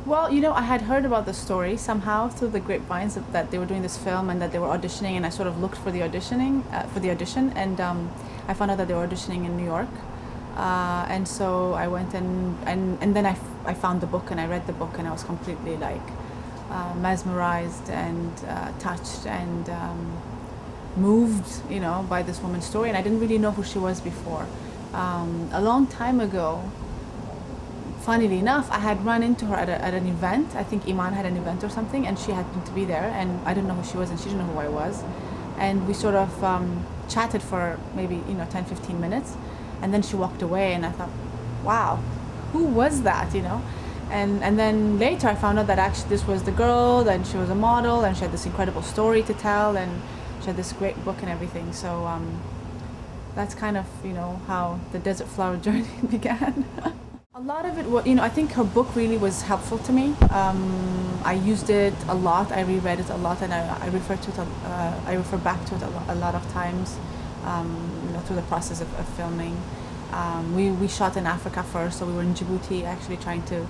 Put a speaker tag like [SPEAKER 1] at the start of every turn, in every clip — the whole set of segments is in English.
[SPEAKER 1] Well, I had heard about the story somehow through the grapevines that they were doing this film and that they were auditioning, and I sort of looked for the audition, and I found out that they were auditioning in New York, and so I went and then I found the book and I read the book and I was completely like mesmerized and touched and moved, by this woman's story, and I didn't really know who she was before. A long time ago, funnily enough, I had run into her at an event. I think Iman had an event or something, and she happened to be there, and I didn't know who she was, and she didn't know who I was. And we sort of chatted for maybe 10, 15 minutes, and then she walked away, and I thought, wow, who was that? And then later I found out that actually this was the girl, and she was a model, and she had this incredible story to tell, and she had this great book and everything. So that's kind of how the Desert Flower journey began. A lot of it was, I think her book really was helpful to me. I used it a lot. I reread it a lot, and I refer to it. I refer back to it a lot of times, through the process of filming. We shot in Africa first, so we were in Djibouti, actually trying to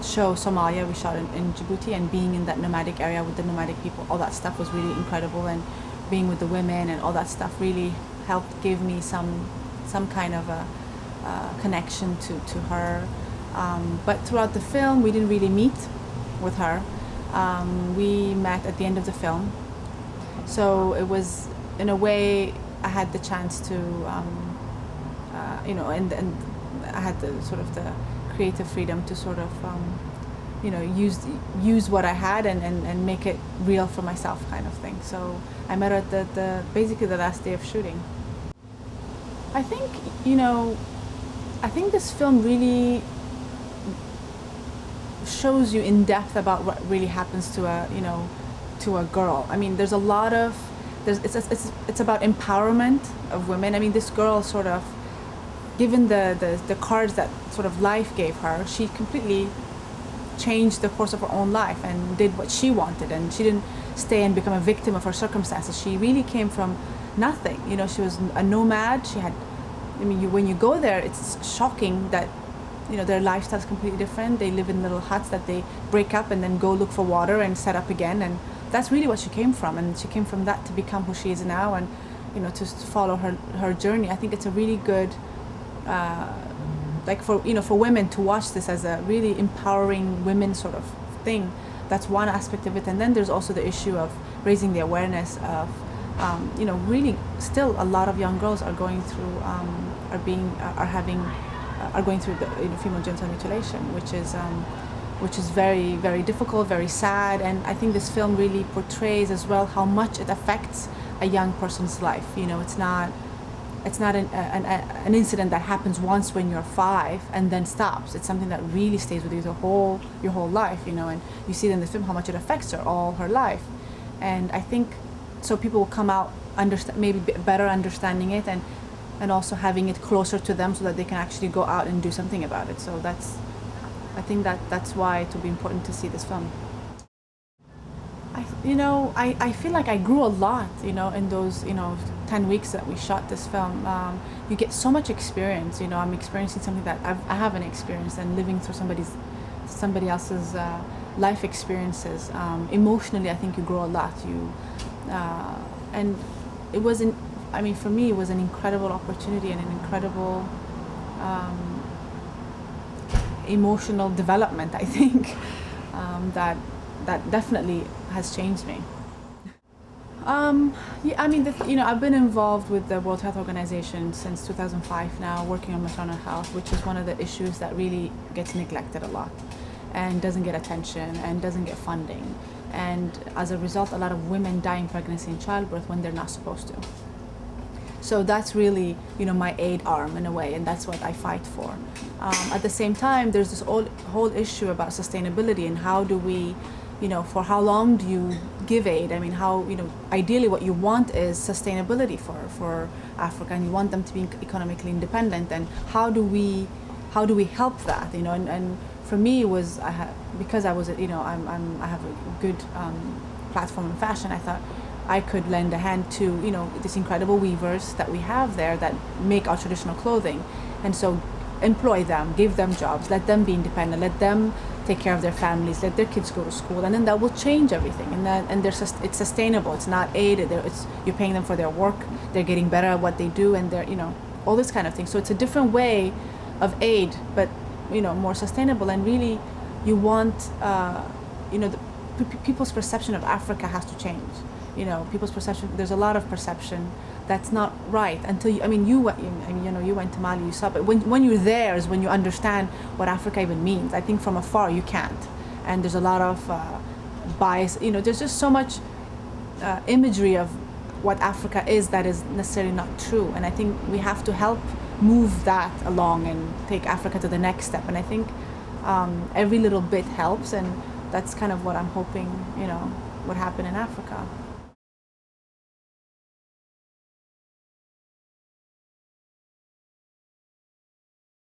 [SPEAKER 1] show Somalia. We shot in Djibouti, and being in that nomadic area with the nomadic people, all that stuff was really incredible, and being with the women and all that stuff really helped give me some kind of a connection to her. But throughout the film, we didn't really meet with her. We met at the end of the film. So it was, in a way, I had the chance to, and I had the sort of the creative freedom to sort of, use what I had and make it real for myself, kind of thing. So I met her at basically the last day of shooting. I think, I think this film really shows you in depth about what really happens to a girl. I mean, there's a lot of, it's about empowerment of women. I mean, this girl sort of, given the cards that sort of life gave her, she completely changed the course of her own life and did what she wanted, and she didn't stay and become a victim of her circumstances. She really came from nothing. She was a nomad. She had, when you go there, it's shocking that, their lifestyle is completely different. They live in little huts that they break up and then go look for water and set up again. And that's really what she came from. And she came from that to become who she is now, and, to follow her journey. I think it's a really good, for women to watch this as a really empowering women sort of thing. That's one aspect of it. And then there's also the issue of raising the awareness of, really still a lot of young girls are going through, are going through the female genital mutilation, which is very, very difficult, very sad. And I think this film really portrays as well how much it affects a young person's life. It's not an incident that happens once when you're 5 and then stops. It's something that really stays with you your whole life, and you see in the film how much it affects her all her life. And I think so people will come out maybe better understanding it, and also having it closer to them so that they can actually go out and do something about it. So I think that's why it will be important to see this film. I feel like I grew a lot, in those, 10 weeks that we shot this film. You get so much experience, I'm experiencing something that I haven't experienced, and living through somebody else's life experiences. Emotionally, I think you grow a lot. And it wasn't, for me, it was an incredible opportunity and an incredible emotional development, I think, that definitely has changed me. Yeah, I've been involved with the World Health Organization since 2005 now, working on maternal health, which is one of the issues that really gets neglected a lot and doesn't get attention and doesn't get funding. And as a result, a lot of women die in pregnancy and childbirth when they're not supposed to. So that's really, my aid arm in a way, and that's what I fight for. At the same time, there's this whole issue about sustainability and how do we, for how long do you give aid? How, ideally what you want is sustainability for Africa, and you want them to be economically independent. And how do we help that? And for me, it was because I was, I have a good platform in fashion. I thought I could lend a hand to, these incredible weavers that we have there that make our traditional clothing. And so employ them, give them jobs, let them be independent, let them take care of their families, let their kids go to school, and then that will change everything. And it's sustainable. It's not aid. You're paying them for their work. They're getting better at what they do, and they're all this kind of thing. So it's a different way of aid, but more sustainable. And really, you want people's perception of Africa has to change. People's perception. There's a lot of perception that's not right until you went to Mali, you saw, but when you're there is when you understand what Africa even means. I think from afar you can't, and there's a lot of bias. There's just so much imagery of what Africa is that is necessarily not true, and I think we have to help move that along and take Africa to the next step. And I think every little bit helps, and that's kind of what I'm hoping would happen in Africa.